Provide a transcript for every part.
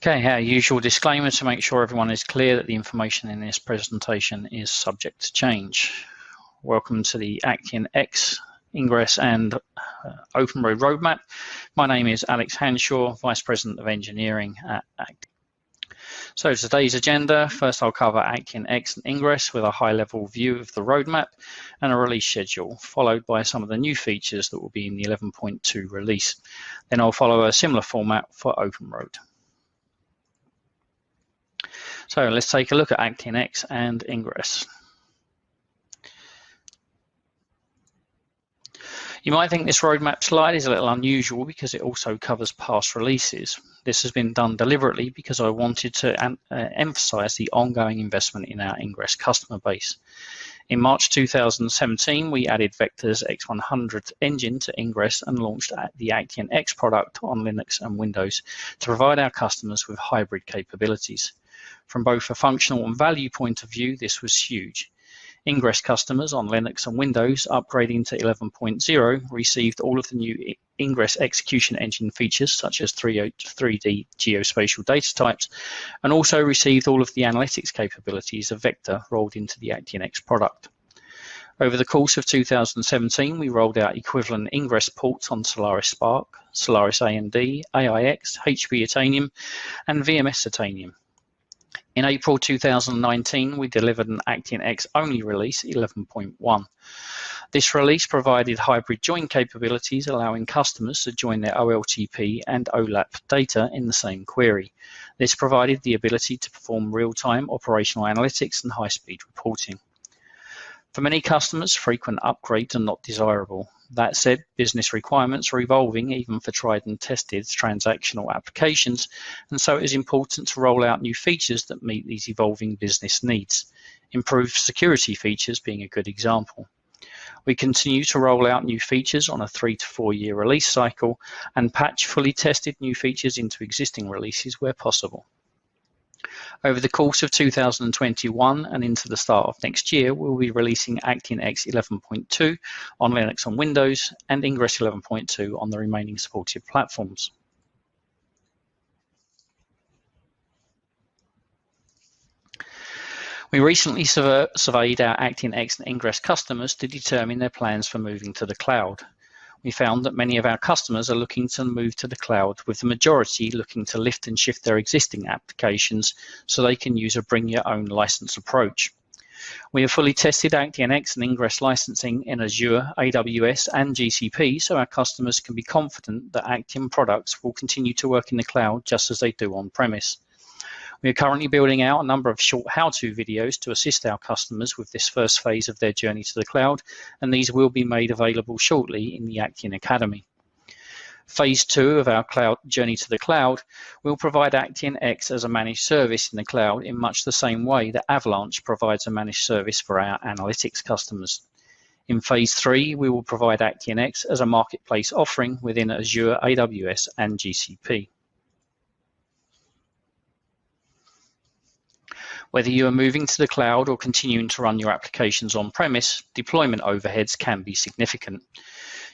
Okay, our usual disclaimer to make sure everyone is clear that the information in this presentation is subject to change. Welcome to the Actian X, Ingres and OpenROAD roadmap. My name is Alex Hanshaw, Vice President of Engineering at Actian. So today's agenda, first I'll cover Actian X and Ingres with a high-level view of the roadmap and a release schedule, followed by some of the new features that will be in the 11.2 release. Then I'll follow a similar format for OpenROAD. So let's take a look at Actian X and Ingres. You might think this roadmap slide is a little unusual because it also covers past releases. This has been done deliberately because I wanted to emphasize the ongoing investment in our Ingres customer base. In March 2017, we added Vector's X100 engine to Ingres and launched the Actian X product on Linux and Windows to provide our customers with hybrid capabilities. From both a functional and value point of view, this was huge. Ingres customers on Linux and Windows upgrading to 11.0 received all of the new Ingres execution engine features such as 3D geospatial data types, and also received all of the analytics capabilities of Vector rolled into the Actian X product. Over the course of 2017, we rolled out equivalent Ingres ports on Solaris Spark, Solaris AMD, AIX, HP Titanium, and VMS Titanium. In April 2019, we delivered an Actian X only release 11.1. This release provided hybrid join capabilities, allowing customers to join their OLTP and OLAP data in the same query. This provided the ability to perform real-time operational analytics and high-speed reporting. For many customers, frequent upgrades are not desirable. That said, business requirements are evolving even for tried and tested transactional applications, and so it is important to roll out new features that meet these evolving business needs. Improved security features being a good example. We continue to roll out new features on a 3 to 4 year release cycle and patch fully tested new features into existing releases where possible. Over the course of 2021 and into the start of next year, we'll be releasing Actian X 11.2 on Linux and Windows and Ingres 11.2 on the remaining supported platforms. We recently surveyed our Actian X and Ingres customers to determine their plans for moving to the cloud. We found that many of our customers are looking to move to the cloud, with the majority looking to lift and shift their existing applications so they can use a bring your own license approach. We have fully tested Actian X and Ingres licensing in Azure, AWS and GCP so our customers can be confident that Actian products will continue to work in the cloud just as they do on premise. We are currently building out a number of short how-to videos to assist our customers with this first phase of their journey to the cloud, and these will be made available shortly in the Actian Academy. Phase 2 of our cloud journey to the cloud will provide Actian X as a managed service in the cloud in much the same way that Avalanche provides a managed service for our analytics customers. In Phase 3, we will provide Actian X as a marketplace offering within Azure, AWS and GCP. Whether you are moving to the cloud or continuing to run your applications on-premise, deployment overheads can be significant.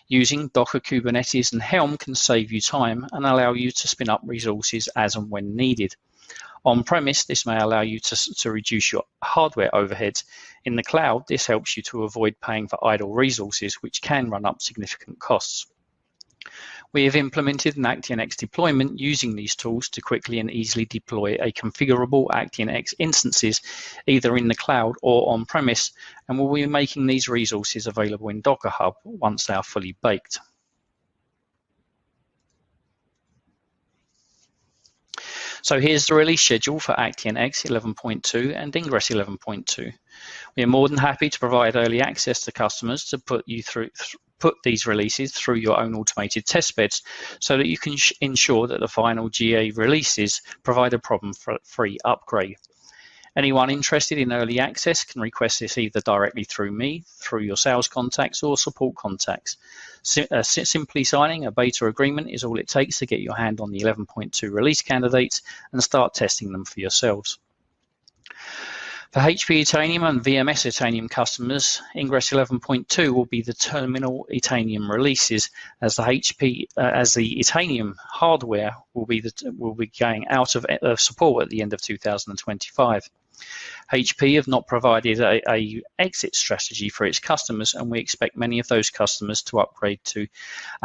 Using Docker, Kubernetes, and Helm can save you time and allow you to spin up resources as and when needed. On-premise, this may allow you to reduce your hardware overheads. In the cloud, this helps you to avoid paying for idle resources, which can run up significant costs. We have implemented an Actian X deployment using these tools to quickly and easily deploy a configurable Actian X instances either in the cloud or on-premise, and we'll be making these resources available in Docker Hub once they are fully baked. So here's the release schedule for Actian X 11.2 and Ingres 11.2. We are more than happy to provide early access to customers to put these releases through your own automated test beds so that you can ensure that the final GA releases provide a problem-free upgrade. Anyone interested in early access can request this either directly through me, through your sales contacts or support contacts. Simply signing a beta agreement is all it takes to get your hand on the 11.2 release candidates and start testing them for yourselves. For HP Itanium and VMS Itanium customers, Ingres 11.2 will be the terminal Itanium releases, as the Itanium hardware will be going out of support at the end of 2025. HP have not provided a exit strategy for its customers, and we expect many of those customers to upgrade to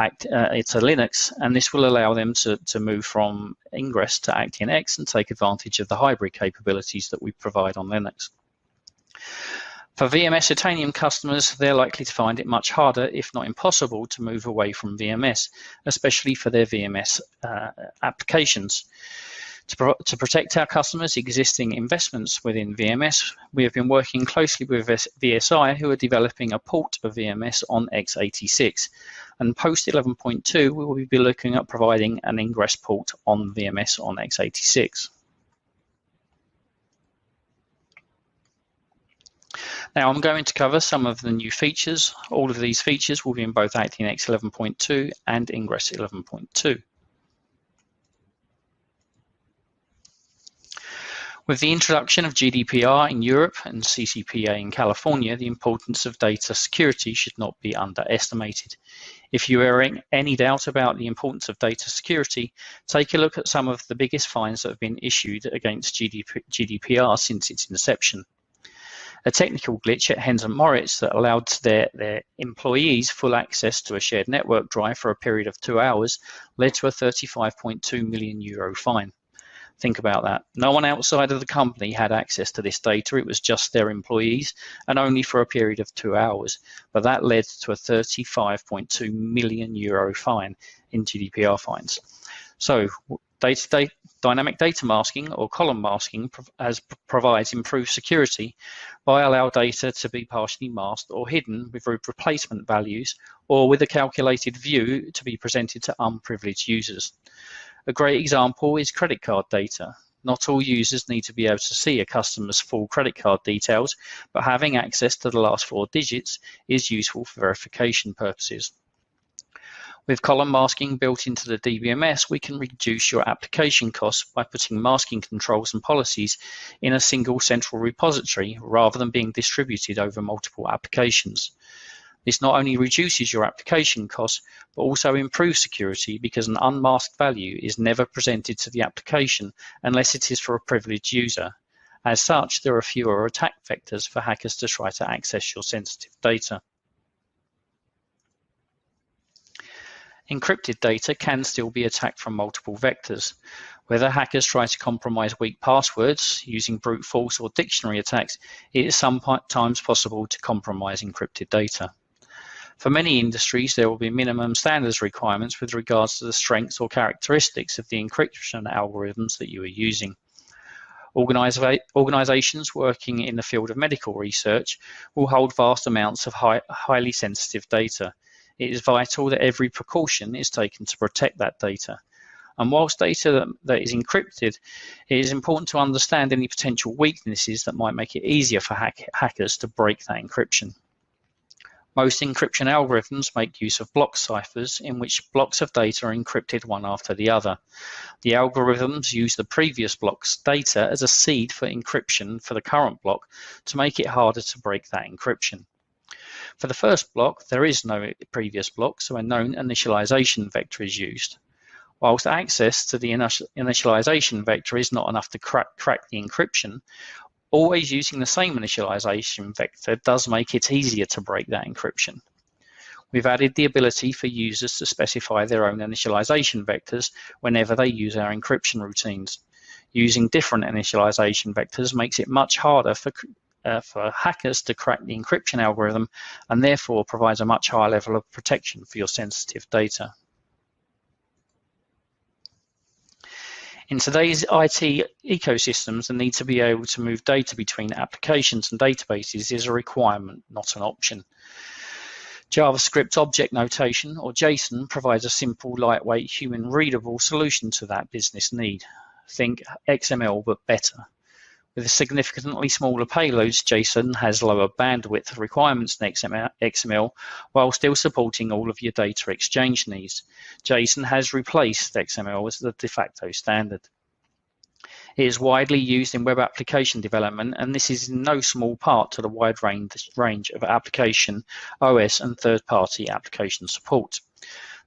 Linux, and this will allow them to move from Ingres to Actian X and take advantage of the hybrid capabilities that we provide on Linux. For VMS Itanium customers, they're likely to find it much harder, if not impossible, to move away from VMS, especially for their VMS applications. To protect our customers' existing investments within VMS, we have been working closely with VSI, who are developing a port of VMS on x86. And post 11.2, we will be looking at providing an Ingres port on VMS on x86. Now I'm going to cover some of the new features. All of these features will be in both Actian X 11.2 and Ingres 11.2. With the introduction of GDPR in Europe and CCPA in California, the importance of data security should not be underestimated. If you are in any doubt about the importance of data security, take a look at some of the biggest fines that have been issued against GDPR since its inception. A technical glitch at Hennes & Mauritz that allowed their employees full access to a shared network drive for a period of 2 hours led to a €35.2 million fine. Think about that. No one outside of the company had access to this data. It was just their employees, and only for a period of 2 hours. But that led to a €35.2 million fine in GDPR fines. So dynamic data masking or column masking provides improved security by allowing data to be partially masked or hidden with replacement values, or with a calculated view to be presented to unprivileged users. A great example is credit card data. Not all users need to be able to see a customer's full credit card details, but having access to the last 4 digits is useful for verification purposes. With column masking built into the DBMS, we can reduce your application costs by putting masking controls and policies in a single central repository rather than being distributed over multiple applications. This not only reduces your application costs, but also improves security, because an unmasked value is never presented to the application unless it is for a privileged user. As such, there are fewer attack vectors for hackers to try to access your sensitive data. Encrypted data can still be attacked from multiple vectors. Whether hackers try to compromise weak passwords using brute force or dictionary attacks, it is sometimes possible to compromise encrypted data. For many industries, there will be minimum standards requirements with regards to the strengths or characteristics of the encryption algorithms that you are using. Organizations working in the field of medical research will hold vast amounts of highly sensitive data. It is vital that every precaution is taken to protect that data. And whilst data that is encrypted, it is important to understand any potential weaknesses that might make it easier for hackers to break that encryption. Most encryption algorithms make use of block ciphers in which blocks of data are encrypted one after the other. The algorithms use the previous block's data as a seed for encryption for the current block to make it harder to break that encryption. For the first block, there is no previous block, so a known initialization vector is used. Whilst access to the initialization vector is not enough to crack the encryption, always using the same initialization vector does make it easier to break that encryption. We've added the ability for users to specify their own initialization vectors whenever they use our encryption routines. Using different initialization vectors makes it much harder for hackers to crack the encryption algorithm, and therefore provides a much higher level of protection for your sensitive data. In today's IT ecosystems, the need to be able to move data between applications and databases is a requirement, not an option. JavaScript Object Notation, or JSON, provides a simple, lightweight, human-readable solution to that business need. Think XML, but better. With significantly smaller payloads, JSON has lower bandwidth requirements than XML, while still supporting all of your data exchange needs. JSON has replaced XML as the de facto standard. It is widely used in web application development, and this is in no small part to the wide range of application, OS, and third-party application support.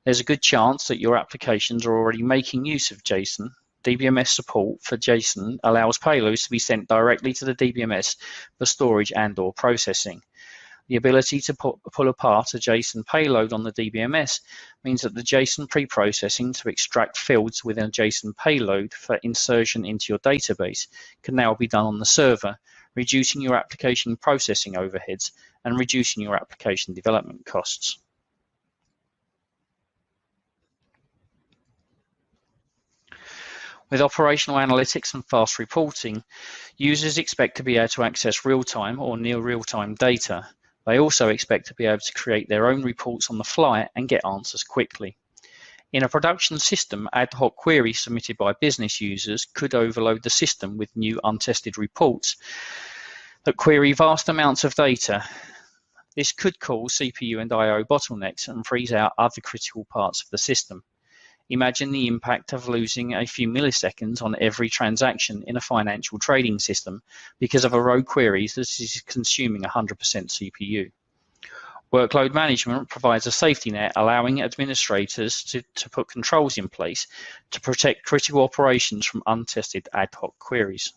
There's a good chance that your applications are already making use of JSON. DBMS support for JSON allows payloads to be sent directly to the DBMS for storage and/or processing. The ability to pull apart a JSON payload on the DBMS means that the JSON pre-processing to extract fields within a JSON payload for insertion into your database can now be done on the server, reducing your application processing overheads and reducing your application development costs. With operational analytics and fast reporting, users expect to be able to access real-time or near real-time data. They also expect to be able to create their own reports on the fly and get answers quickly. In a production system, ad hoc queries submitted by business users could overload the system with new untested reports that query vast amounts of data. This could cause CPU and I/O bottlenecks and freeze out other critical parts of the system. Imagine the impact of losing a few milliseconds on every transaction in a financial trading system because of a rogue query that is consuming 100% CPU. Workload management provides a safety net, allowing administrators to put controls in place to protect critical operations from untested ad hoc queries.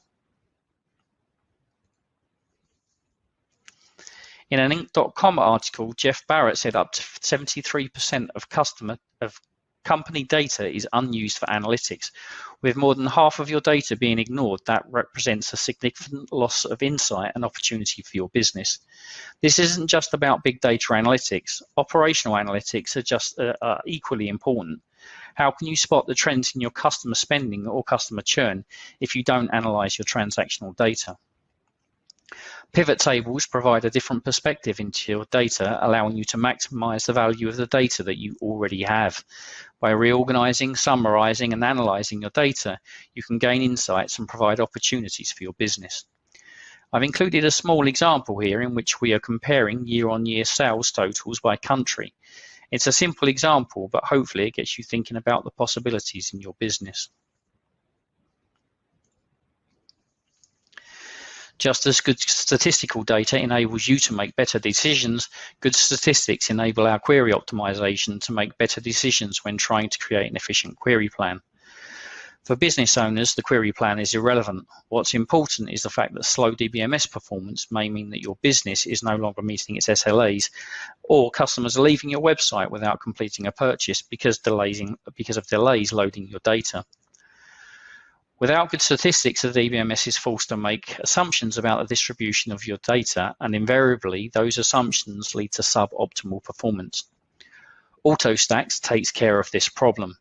In an Inc.com article, Jeff Barrett said up to 73% of company data is unused for analytics. With more than half of your data being ignored, that represents a significant loss of insight and opportunity for your business. This isn't just about big data analytics. Operational analytics are equally important. How can you spot the trends in your customer spending or customer churn if you don't analyze your transactional data? Pivot tables provide a different perspective into your data, allowing you to maximize the value of the data that you already have. By reorganizing, summarizing, and analyzing your data, you can gain insights and provide opportunities for your business. I've included a small example here in which we are comparing year-on-year sales totals by country. It's a simple example, but hopefully it gets you thinking about the possibilities in your business. Just as good statistical data enables you to make better decisions, good statistics enable our query optimization to make better decisions when trying to create an efficient query plan. For business owners, the query plan is irrelevant. What's important is the fact that slow DBMS performance may mean that your business is no longer meeting its SLAs, or customers are leaving your website without completing a purchase because of delays loading your data. Without good statistics, the DBMS is forced to make assumptions about the distribution of your data, and invariably, those assumptions lead to suboptimal performance. AutoStax takes care of this problem.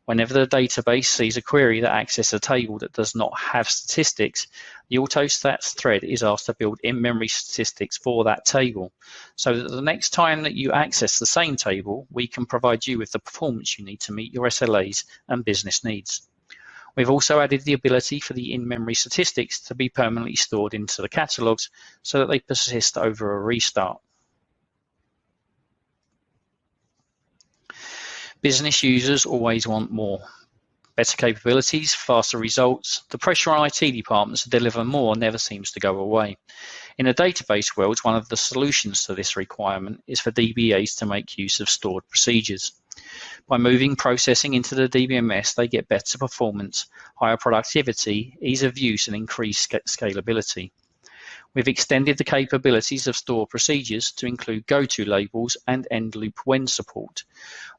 Whenever the database sees a query that accesses a table that does not have statistics, the AutoStax thread is asked to build in-memory statistics for that table, so that the next time that you access the same table, we can provide you with the performance you need to meet your SLAs and business needs. We've also added the ability for the in-memory statistics to be permanently stored into the catalogs so that they persist over a restart. Business users always want more. Better capabilities, faster results. The pressure on IT departments to deliver more never seems to go away. In a database world, one of the solutions to this requirement is for DBAs to make use of stored procedures. By moving processing into the DBMS, they get better performance, higher productivity, ease of use, and increased scalability. We've extended the capabilities of stored procedures to include go-to labels and end loop when support.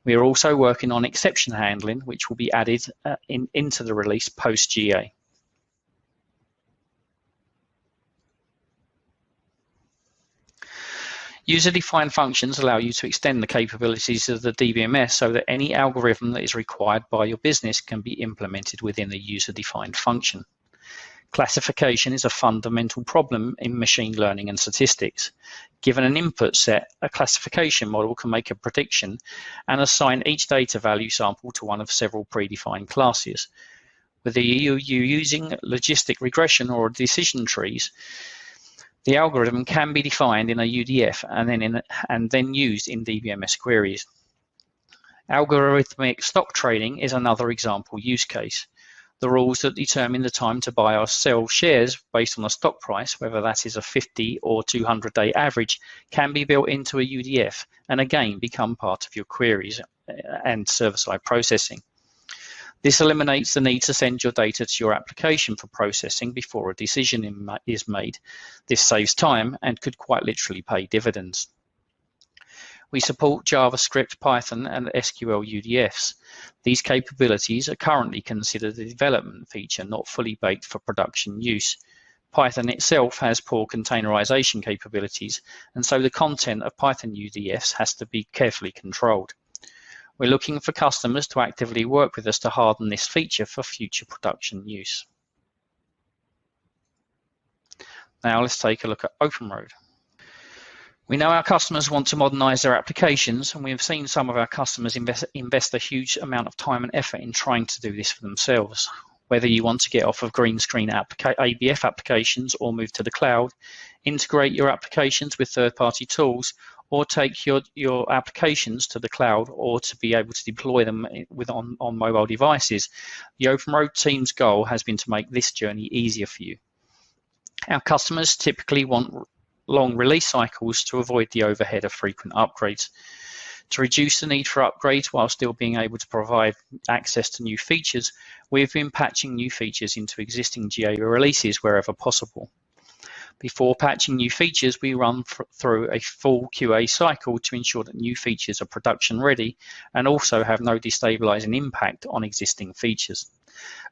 We are also working on exception handling, which will be added into the release post-GA. User-defined functions allow you to extend the capabilities of the DBMS so that any algorithm that is required by your business can be implemented within a user-defined function. Classification is a fundamental problem in machine learning and statistics. Given an input set, a classification model can make a prediction and assign each data value sample to one of several predefined classes. Whether you're using logistic regression or decision trees, the algorithm can be defined in a UDF and then used in DBMS queries. Algorithmic stock trading is another example use case. The rules that determine the time to buy or sell shares based on a stock price, whether that is a 50 or 200-day average, can be built into a UDF and again become part of your queries and server-side processing. This eliminates the need to send your data to your application for processing before a decision is made. This saves time and could quite literally pay dividends. We support JavaScript, Python, and SQL UDFs. These capabilities are currently considered a development feature, not fully baked for production use. Python itself has poor containerization capabilities, and so the content of Python UDFs has to be carefully controlled. We're looking for customers to actively work with us to harden this feature for future production use. Now let's take a look at OpenROAD. We know our customers want to modernize their applications, and we have seen some of our customers invest a huge amount of time and effort in trying to do this for themselves. Whether you want to get off of green screen ABF applications or move to the cloud, integrate your applications with third-party tools, or take your applications to the cloud, or to be able to deploy them on mobile devices, the OpenROAD team's goal has been to make this journey easier for you. Our customers typically want long release cycles to avoid the overhead of frequent upgrades. To reduce the need for upgrades while still being able to provide access to new features, we've been patching new features into existing GA releases wherever possible. Before patching new features, we run through a full QA cycle to ensure that new features are production ready and also have no destabilizing impact on existing features.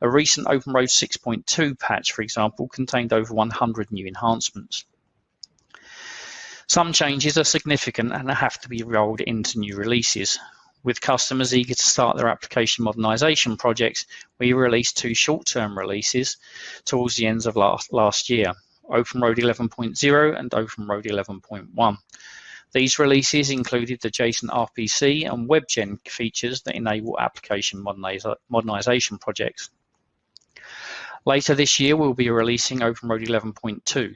A recent OpenROAD 6.2 patch, for example, contained over 100 new enhancements. Some changes are significant and have to be rolled into new releases. With customers eager to start their application modernization projects, we released 2 short-term releases towards the end of last year, OpenROAD 11.0 and OpenROAD 11.1. These releases included the JSONRPC and Webgen features that enable application modernization projects. Later this year, we'll be releasing OpenROAD 11.2.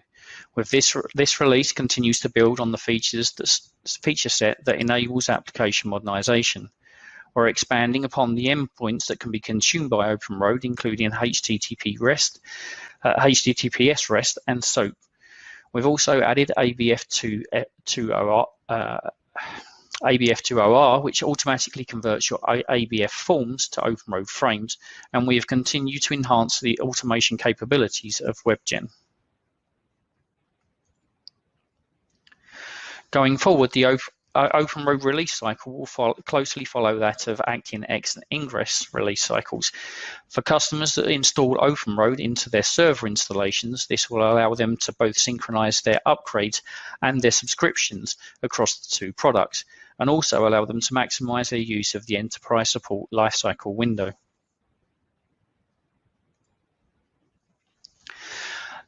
With this release continues to build on the feature set that enables application modernization. We're expanding upon the endpoints that can be consumed by OpenROAD, including HTTPS REST and SOAP. We've also added ABF2OR, which automatically converts your ABF forms to OpenROAD frames, and we have continued to enhance the automation capabilities of Webgen. Going forward, the OpenROAD release cycle will closely follow that of Actian X and Ingres release cycles. For customers that install OpenROAD into their server installations, this will allow them to both synchronize their upgrades and their subscriptions across the 2 products, and also allow them to maximize their use of the enterprise support lifecycle window.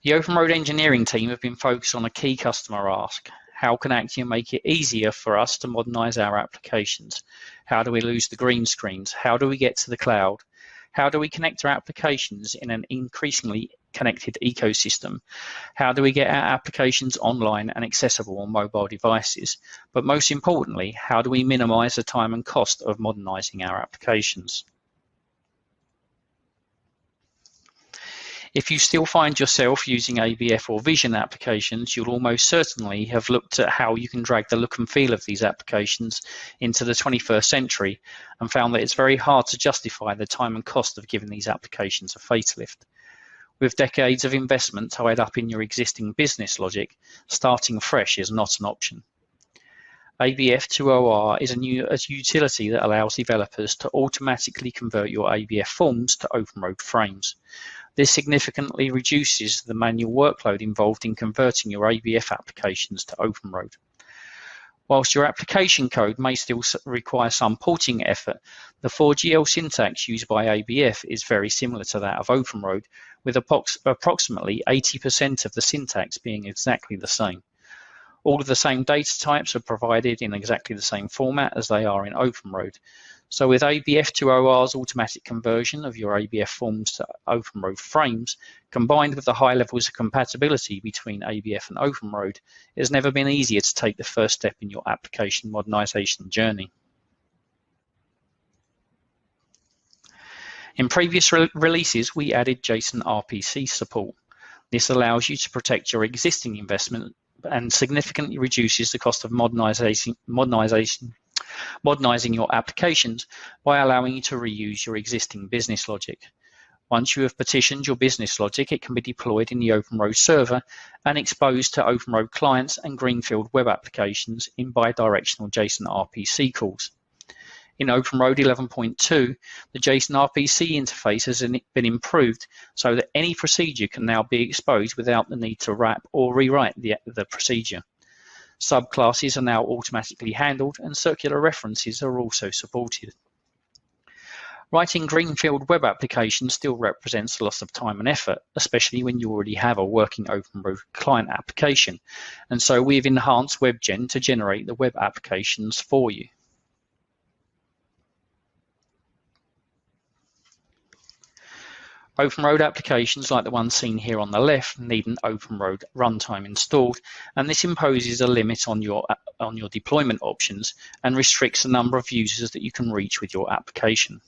The OpenROAD engineering team have been focused on a key customer ask. How can Actian make it easier for us to modernize our applications? How do we lose the green screens? How do we get to the cloud? How do we connect our applications in an increasingly connected ecosystem? How do we get our applications online and accessible on mobile devices? But most importantly, how do we minimize the time and cost of modernizing our applications? If you still find yourself using ABF or Vision applications, you'll almost certainly have looked at how you can drag the look and feel of these applications into the 21st century and found that it's very hard to justify the time and cost of giving these applications a facelift. With decades of investment tied up in your existing business logic, starting fresh is not an option. ABF2OR is a utility that allows developers to automatically convert your ABF forms to OpenROAD frames. This significantly reduces the manual workload involved in converting your ABF applications to OpenROAD. Whilst your application code may still require some porting effort, the 4GL syntax used by ABF is very similar to that of OpenROAD, with approximately 80% of the syntax being exactly the same. All of the same data types are provided in exactly the same format as they are in OpenROAD. So with ABF2OR's automatic conversion of your ABF forms to OpenROAD frames, combined with the high levels of compatibility between ABF and OpenROAD, it has never been easier to take the first step in your application modernization journey. In previous releases, we added JSONRPC support. This allows you to protect your existing investment and significantly reduces the cost of modernizing your applications by allowing you to reuse your existing business logic. Once you have partitioned your business logic, it can be deployed in the OpenROAD server and exposed to OpenROAD clients and greenfield web applications in bidirectional JSONRPC calls. In OpenROAD 11.2, the JSONRPC interface has been improved so that any procedure can now be exposed without the need to wrap or rewrite the procedure. Subclasses are now automatically handled and circular references are also supported. Writing greenfield web applications still represents a loss of time and effort, especially when you already have a working OpenROAD client application, and so we've enhanced Webgen to generate the web applications for you. OpenROAD applications like the one seen here on the left need an OpenROAD runtime installed, and this imposes a limit on your deployment options and restricts the number of users that you can reach with your application.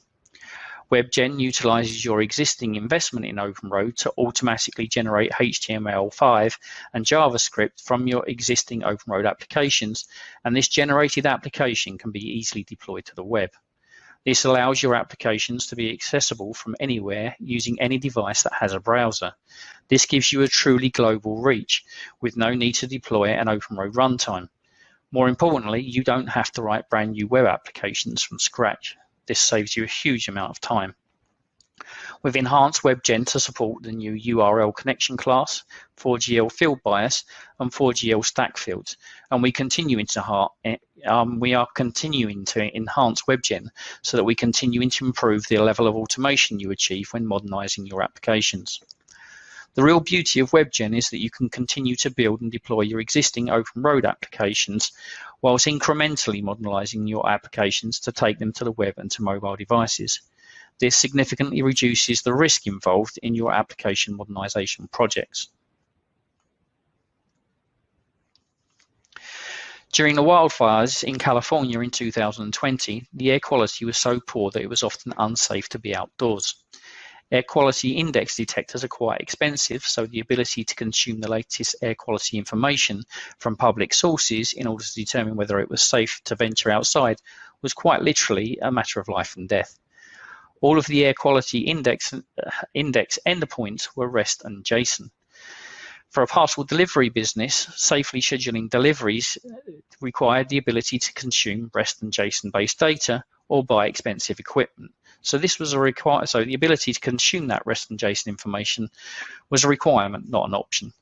Webgen utilizes your existing investment in OpenROAD to automatically generate HTML5 and JavaScript from your existing OpenROAD applications, and this generated application can be easily deployed to the web. This allows your applications to be accessible from anywhere using any device that has a browser. This gives you a truly global reach with no need to deploy an OpenROAD runtime. More importantly, you don't have to write brand new web applications from scratch. This saves you a huge amount of time. We've enhanced Webgen to support the new URL connection class, 4GL field bias, and 4GL stack fields, and we are continuing to enhance Webgen so that we continue to improve the level of automation you achieve when modernizing your applications. The real beauty of Webgen is that you can continue to build and deploy your existing OpenROAD applications whilst incrementally modernizing your applications to take them to the web and to mobile devices. This significantly reduces the risk involved in your application modernization projects. During the wildfires in California in 2020, the air quality was so poor that it was often unsafe to be outdoors. Air quality index detectors are quite expensive, so the ability to consume the latest air quality information from public sources in order to determine whether it was safe to venture outside was quite literally a matter of life and death. All of the air quality index endpoints were REST and JSON. For a parcel delivery business, safely scheduling deliveries required the ability to consume REST and JSON-based data or buy expensive equipment. So this was so the ability to consume that REST and JSON information was a requirement, not an option.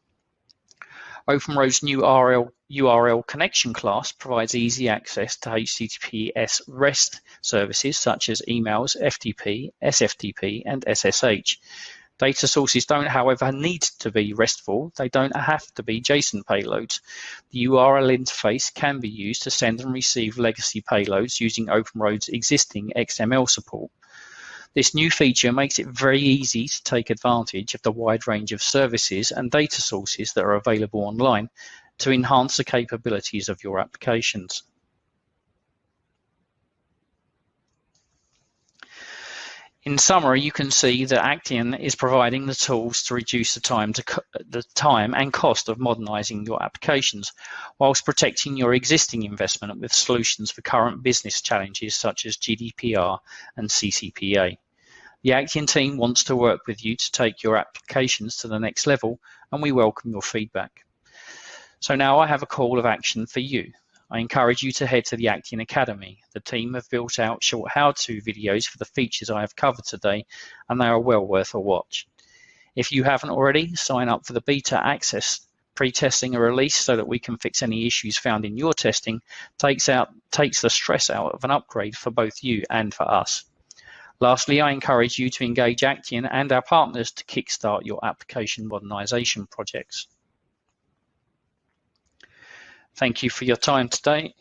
OpenROAD's new URL connection class provides easy access to HTTPS REST services such as emails, FTP, SFTP, and SSH. Data sources don't, however, need to be RESTful. They don't have to be JSON payloads. The URL interface can be used to send and receive legacy payloads using OpenROAD's existing XML support. This new feature makes it very easy to take advantage of the wide range of services and data sources that are available online to enhance the capabilities of your applications. In summary, you can see that Actian is providing the tools to reduce the time and cost of modernizing your applications, whilst protecting your existing investment with solutions for current business challenges such as GDPR and CCPA. The Actian team wants to work with you to take your applications to the next level, and we welcome your feedback. So now I have a call of action for you. I encourage you to head to the Actian Academy. The team have built out short how-to videos for the features I have covered today, and they are well worth a watch. If you haven't already, sign up for the beta access. Pre-testing a release so that we can fix any issues found in your testing takes the stress out of an upgrade for both you and for us. Lastly, I encourage you to engage Actian and our partners to kickstart your application modernization projects. Thank you for your time today.